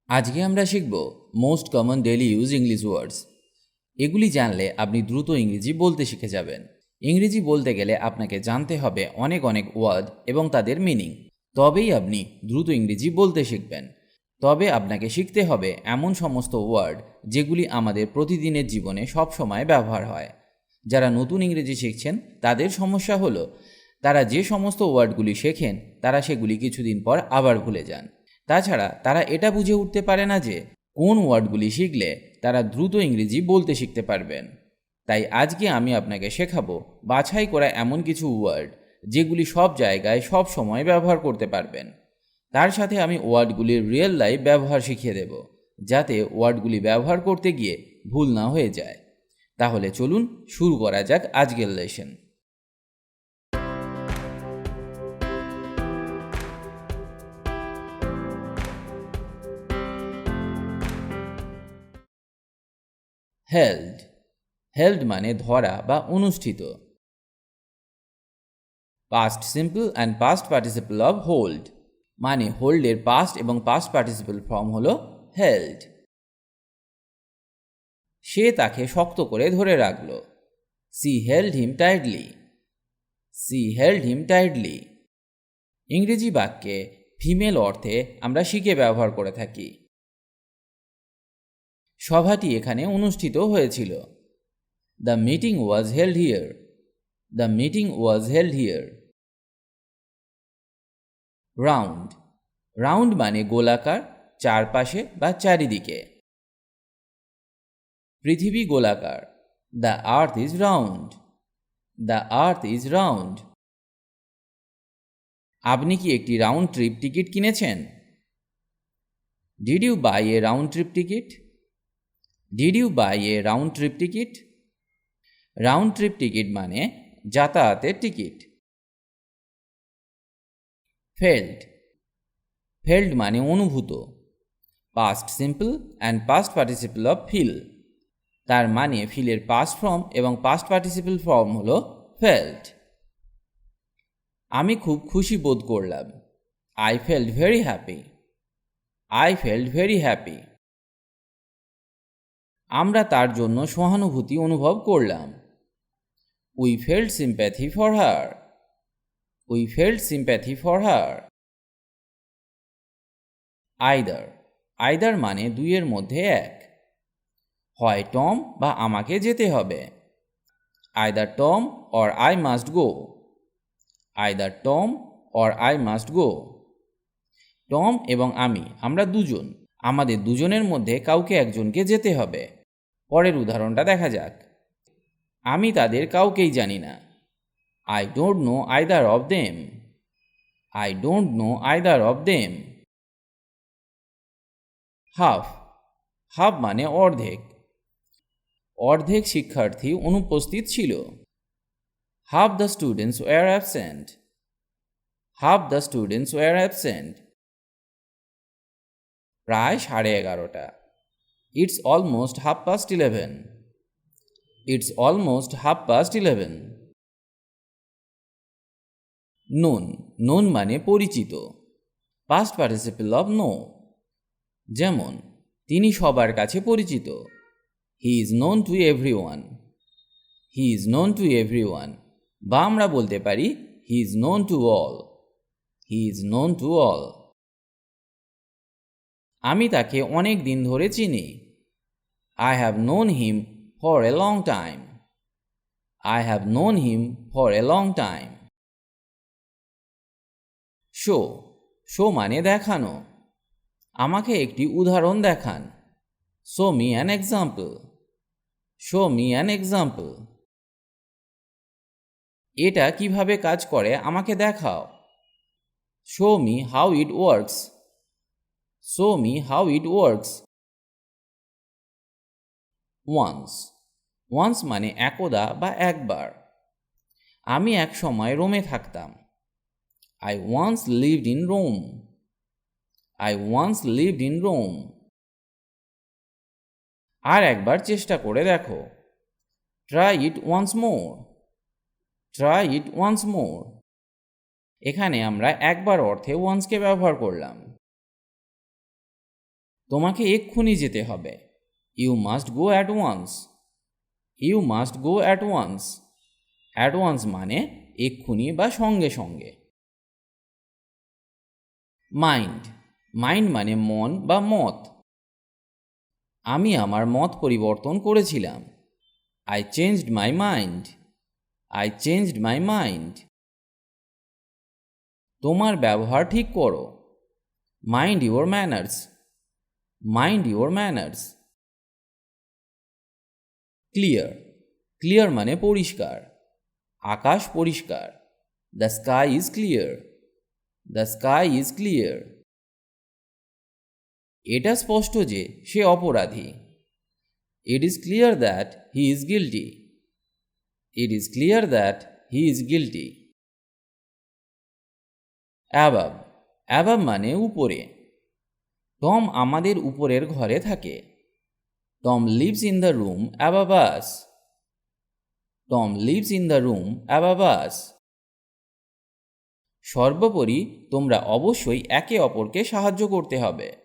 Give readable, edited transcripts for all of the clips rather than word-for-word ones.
আজকে আমরা শিখব most common daily use English ওয়ার্ডস। এগুলি জানলে আপনি দ্রুত ইংরেজি বলতে শিখে যাবেন। ইংরেজি বলতে গেলে আপনাকে জানতে হবে অনেক অনেক ওয়ার্ড এবং তাদের মিনিং, তবেই আপনি দ্রুত ইংরেজি বলতে শিখবেন। তবে আপনাকে শিখতে হবে এমন সমস্ত ওয়ার্ড যেগুলি আমাদের প্রতিদিনের জীবনে সব সময় ব্যবহার হয়। যারা নতুন ইংরেজি শিখছেন তাদের সমস্যা হলো তারা যে সমস্ত ওয়ার্ডগুলি শেখেন তারা সেগুলি কিছুদিন পর আবার ভুলে যান। তাছাড়া তারা এটা বুঝে উঠতে পারে না যে কোন ওয়ার্ডগুলি শিখলে তারা দ্রুত ইংরেজি বলতে শিখতে পারবেন। তাই আজকে আমি আপনাকে শেখাবো বাছাই করা এমন কিছু ওয়ার্ড যেগুলি সব জায়গায় সব সময় ব্যবহার করতে পারবেন। তার সাথে আমি ওয়ার্ডগুলির রিয়েল লাইফ ব্যবহার শিখিয়ে দেব, যাতে ওয়ার্ডগুলি ব্যবহার করতে গিয়ে ভুল না হয়ে যায়। তাহলে চলুন শুরু করা যাক আজকের লেসন। হেল্ড। হেল্ড মানে ধরা বা অনুষ্ঠিত। Past simple and past participle of hold মানে হোল্ডের পাস্ট এবং পাস্ট পার্টিসিপল ফর্ম হল হেল্ড। সে তাকে শক্ত করে ধরে রাখল। সি হেল্ড হিম টাইটলি। সি হেল্ড হিম টাইটলি। ইংরেজি বাক্যে ফিমেল অর্থে আমরা শিকে ব্যবহার করে থাকি। সভাটি এখানে অনুষ্ঠিত হয়েছিল। The meeting was held here. The meeting was held here. Round. Round মানে গোলাকার, চারপাশে বা চারিদিকে। পৃথিবী গোলাকার। The earth is round. The earth is round. আপনি কি একটি রাউন্ড ট্রিপ টিকিট কিনেছেন? Did you buy a round trip ticket? Did you buy a round trip ticket? Round trip ticket মানে যাতায়াতের টিকিট। ফেল্ড। ফেল্ড মানে অনুভূত। Past simple and past participle of feel. তার মানে ফিলের পাস্ট ফর্ম এবং past participle form হল felt. আমি খুব খুশি বোধ করলাম। I felt very happy. I felt very happy. আমরা তার জন্য সহানুভূতি অনুভব করলাম। We felt sympathy for her. We felt sympathy for her. Either. Either মানে দুইয়ের মধ্যে এক। হয় টম বা আমাকে যেতে হবে। Either Tom or I must go. Either Tom or I must go. Tom এবং আমরা দুজন। আমাদের দুজনের মধ্যে কাউকে একজনকে যেতে হবে। পরের উদাহরণটা দেখা যাক। আমি তাদের কাউকেই জানি না। I don't know either of them. I don't know either of them. Half. Half মানে অর্ধেক। অর্ধেক শিক্ষার্থী অনুপস্থিত ছিল। Half the students were absent. Half the students were absent. প্রায় 11:30। It's almost 11:30। It's almost 11:30। Known. Known মানে পরিচিত। Past participle of know. যেমন তিনি সবার কাছে পরিচিত। He is known to everyone. He is known to everyone. বা আমরা বলতে পারি হি is known to all. He is known to all. আমি তাকে অনেক দিন ধরে চিনি। I have known him for a long time. I have known him for a long time. Show. Show মানে দেখানো। আমাকে একটি উদাহরণ দেখান। Show me an example. Show me an example. এটা কিভাবে কাজ করে আমাকে দেখাও। Show me how it works. Show me how it works. Once. Once মানে একদা বা একবার। আমি এক সময় রোমে থাকতাম। I once lived in Rome. I once lived in Rome. আর একবার চেষ্টা করে দেখো। Try it once more. Try it once more. এখানে আমরা একবার অর্থে ওয়ান্সকে ব্যবহার করলাম। তোমাকে এক্ষুনি যেতে হবে। You must go at once. You must go at once. At once মানে এক্ষুনি বা সঙ্গে সঙ্গে। মাইন্ড। মাইন্ড মানে মন বা মত। আমি আমার মত পরিবর্তন করেছিলাম। I changed my mind. I changed my mind. তোমার ব্যবহার ঠিক করো। Mind your manners. Mind your manners. Clear. Clear মানে পরিষ্কার। আকাশ পরিষ্কার। The sky is clear. The sky is clear. এটা স্পষ্ট যে সে অপরাধী। It is clear that he is guilty. It is clear that he is guilty. অ্যাবাব। অ্যাবাব মানে উপরে। টম আমাদের উপরের ঘরে থাকে। Tom lives in the room above us. Tom lives in the room above us. সর্বোপরি তোমরা অবশ্যই একে অপরকে সাহায্য করতে হবে।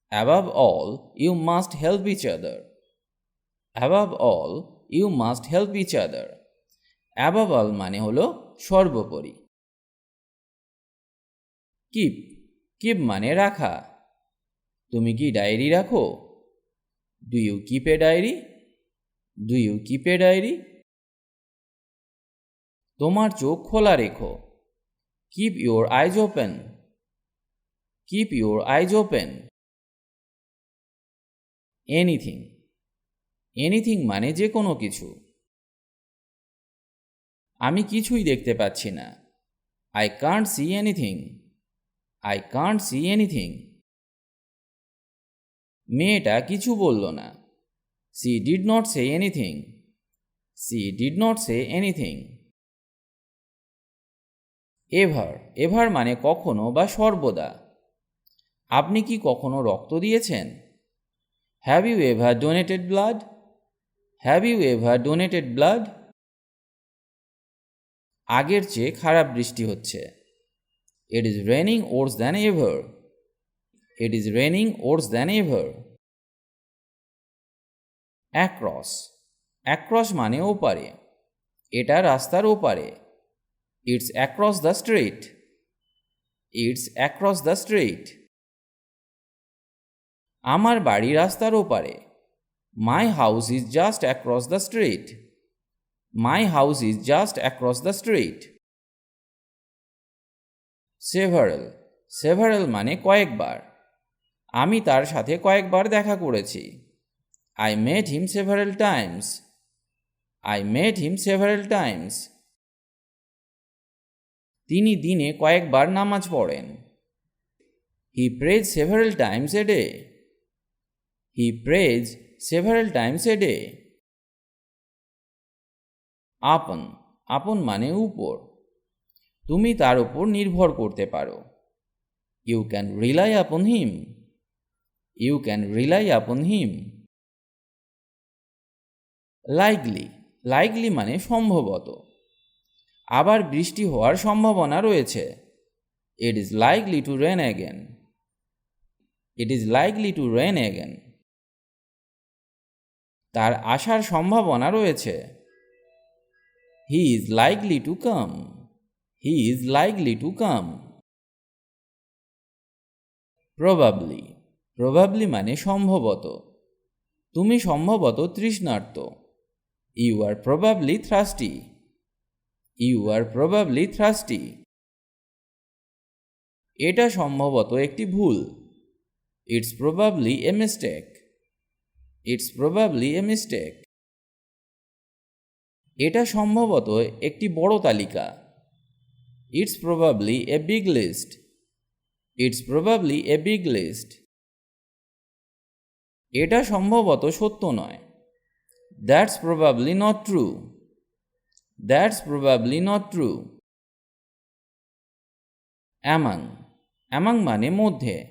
Above all you must help each other. Above all you must help each other. Above all মানে হলো সর্বোপরি। কিপ। কিপ মানে রাখা। তুমি কি ডায়েরি রাখো? Do you keep a diary? Do you keep a diary? তোমার চোখ খোলা রেখো। Keep your eyes open. Keep your eyes open. Anything. Anything মানে যে কোনো কিছু। আমি কিছুই দেখতে পাচ্ছি না। I can't see anything. I can't see anything. মেয়েটা কিছু বলল না। She did not say anything. She did not say anything. Ever. Ever মানে কখনো বা সর্বদা। আপনি কি কখনো রক্ত দিয়েছেন? Have you ever donated blood? Have you ever donated blood? আগের চেয়ে খারাপ বৃষ্টি হচ্ছে। It is raining worse than ever. It is raining worse than ever. Across. Across মানে ওপারে। এটা রাস্তার ওপারে। It's across the street. It's across the street. আমার বাড়ি রাস্তার ওপারে। My house is just across the street. My house is just across the street. Several. Several মানে কয়েকবার। আমি তার সাথে কয়েকবার দেখা করেছি। I met him several times. I met him several times. তিনি দিনে কয়েকবার নামাজ পড়েন। He prays several times a day. He prays several times a day. Upon. Upon মানে উপর। তুমি তার উপর নির্ভর করতে পারো। ইউ ক্যান রিলাই আপন হিম। ইউ ক্যান রিলাই আপন হিম। লাইকলি। লাইকলি মানে সম্ভবত। আবার বৃষ্টি হওয়ার সম্ভাবনা রয়েছে। It is likely to rain again. It is likely to rain again. তার আসার সম্ভাবনা রয়েছে। He is likely to come. He is likely to come. Probably. Probably মানে সম্ভবত। তুমি সম্ভবত তৃষ্ণার্ত। You are probably thirsty. You are probably thirsty. এটা সম্ভবত একটি ভুল। It's probably a mistake. It's probably a mistake. এটা সম্ভবত একটি বড় তালিকা। It's probably a big list. It's probably a big list. এটা সম্ভবত সত্য নয়। That's probably not true. That's probably not true. Among. Among মানে মধ্যে।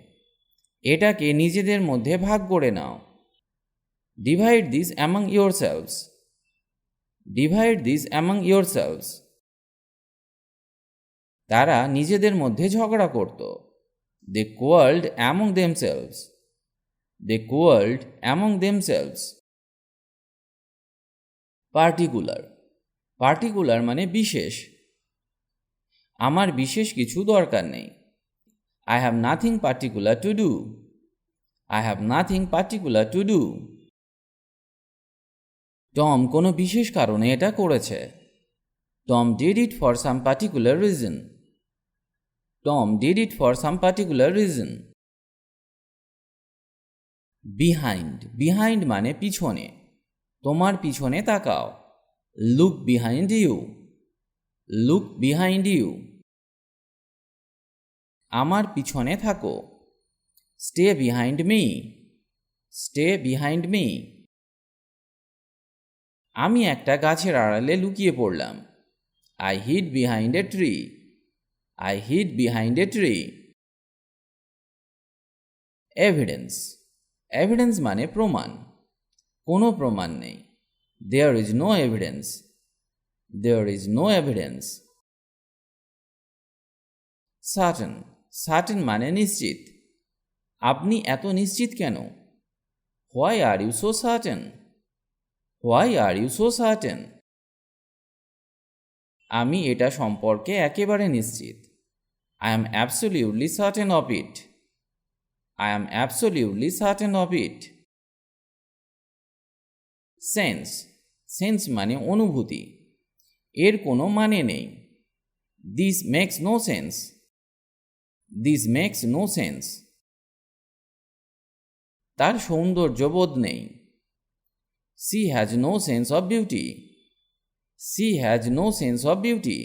এটাকে নিজেদের মধ্যে ভাগ করে নাও। Divide this among yourselves. Divide this among yourselves. তারা নিজেদের মধ্যে ঝগড়া করত। They quarrelled among themselves. They quarreled among themselves. Particular. Particular মানে বিশেষ। আমার বিশেষ কিছু দরকার নেই। I have nothing particular to do. I have nothing particular to do. Tom কোনো বিশেষ কারণে এটা করেছে। Tom did it for some particular reason. Tom did it for some particular reason. Behind. Behind মানে পিছনে। তোমার পিছনে তাকাও। Look behind you. Look behind you. আমার পিছনে থাকো। Stay behind me. Stay behind me. আমি একটা গাছের আড়ালে লুকিয়ে পড়লাম। I hid behind a tree. I hid behind a tree. Evidence. Evidence মানে প্রমাণ। কোনো প্রমাণ নেই। There is no evidence. There is no evidence. Certain. Certain মানে নিশ্চিত। আপনি এত নিশ্চিত কেন? Why are you so certain? Why are you so certain? আমি এটা সম্পর্কে একেবারে নিশ্চিত। I am absolutely certain of it. I am absolutely certain of it. Sense. Sense মানে অনুভূতি। এর কোনো মানে নেই। This makes no sense. This makes no sense. তার সৌন্দর্যবোধ নেই। She has no sense of beauty. She has no sense of beauty.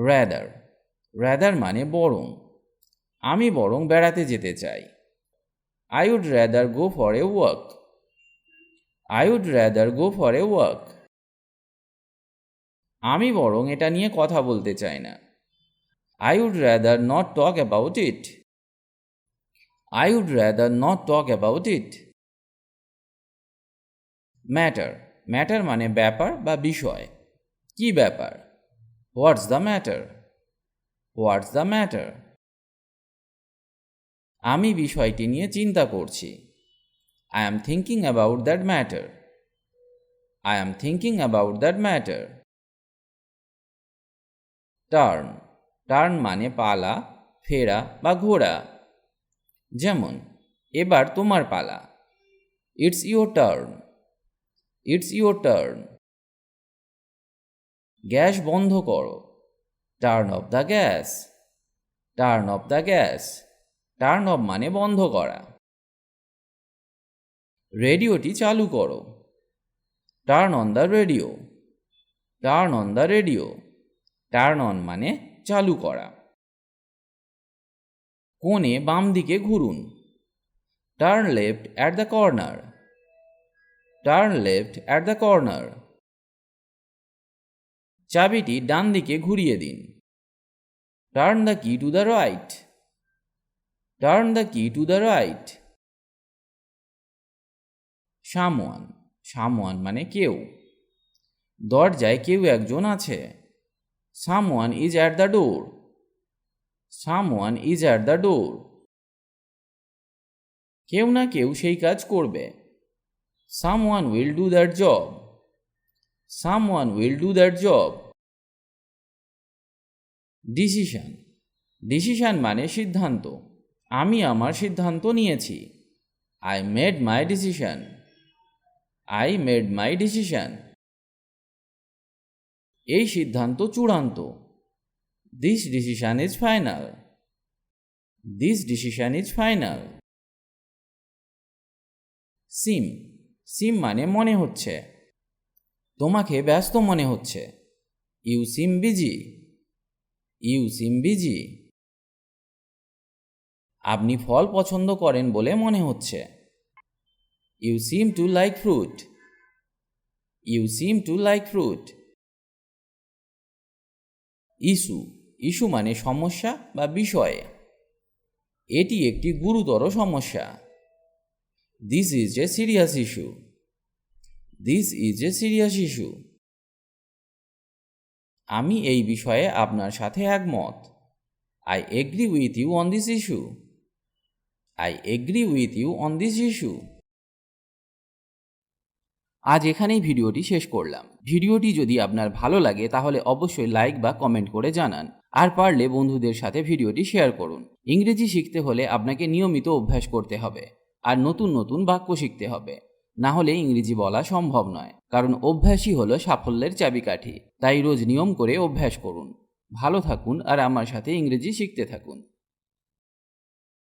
Rather. Rather মানে বরং। আমি বরং বেড়াতে যেতে চাই। I would rather go for a walk. I would rather go for a walk. আমি বরং এটা নিয়ে কথা বলতে চাই না। I would rather not talk about it. I would rather not talk about it. Matter. Matter মানে ব্যাপার বা বিষয়। কি ব্যাপার? What's the matter? What's the matter? আমি বিষয়টি নিয়ে চিন্তা করছি। I am thinking about that matter. I am thinking about that matter. Turn. Turn মানে পালা, ফেরা বা ঘোরা। যেমন এবার তোমার পালা। It's your turn. It's your turn. Gas বন্ধ করো। Turn off the gas. Turn off the gas. Turn off মানে বন্ধ করা। রেডিওটি চালু করো। Turn on the radio. Turn on the radio. Turn on মানে চালু করা। কোণে বাম দিকে ঘুরুন। Turn left at the corner. Turn left at the corner. চাবিটি ডান দিকে ঘুরিয়ে দিন। Turn the key to the right. Turn the key to the right. Someone. Someone মানে কেউ। দরজায় কেউ একজন আছে। Someone is at the door. Someone is at the door. কেউ না কেউ সেই কাজ করবে। Someone will do that job. Someone will do that job. Decision. Decision মানে সিদ্ধান্ত। আমি আমার সিদ্ধান্ত নিয়েছি। I made my decision. I made my decision. এই সিদ্ধান্ত চূড়ান্ত। This decision is final. This decision is final. Seem. Seem মানে মনে হচ্ছে। তোমাকে ব্যস্ত মনে হচ্ছে। You seem busy. You seem busy. আপনি ফল পছন্দ করেন বলে মনে হচ্ছে। You seem to like fruit. You seem to like fruit. Issue. Issue মানে সমস্যা বা বিষয়। এটি একটি গুরুতর সমস্যা। This is a serious issue. This is a serious issue. আমি এই বিষয়ে আপনার সাথে একমত। I agree with you on this issue. I agree with you on this issue. আজ এখানেই ভিডিওটি শেষ করলাম। ভিডিওটি যদি আপনার ভালো লাগে তাহলে অবশ্যই লাইক বা কমেন্ট করে জানান, আর পারলে বন্ধুদের সাথে ভিডিওটি শেয়ার করুন। ইংরেজি শিখতে হলে আপনাকে নিয়মিত অভ্যাস করতে হবে আর নতুন নতুন বাক্য শিখতে হবে, না হলে ইংরেজি বলা সম্ভব নয়। কারণ অভ্যাসই হলো সাফল্যের চাবিকাঠি। তাই রোজ নিয়ম করে অভ্যাস করুন। ভালো থাকুন আর আমার সাথে ইংরেজি শিখতে থাকুন।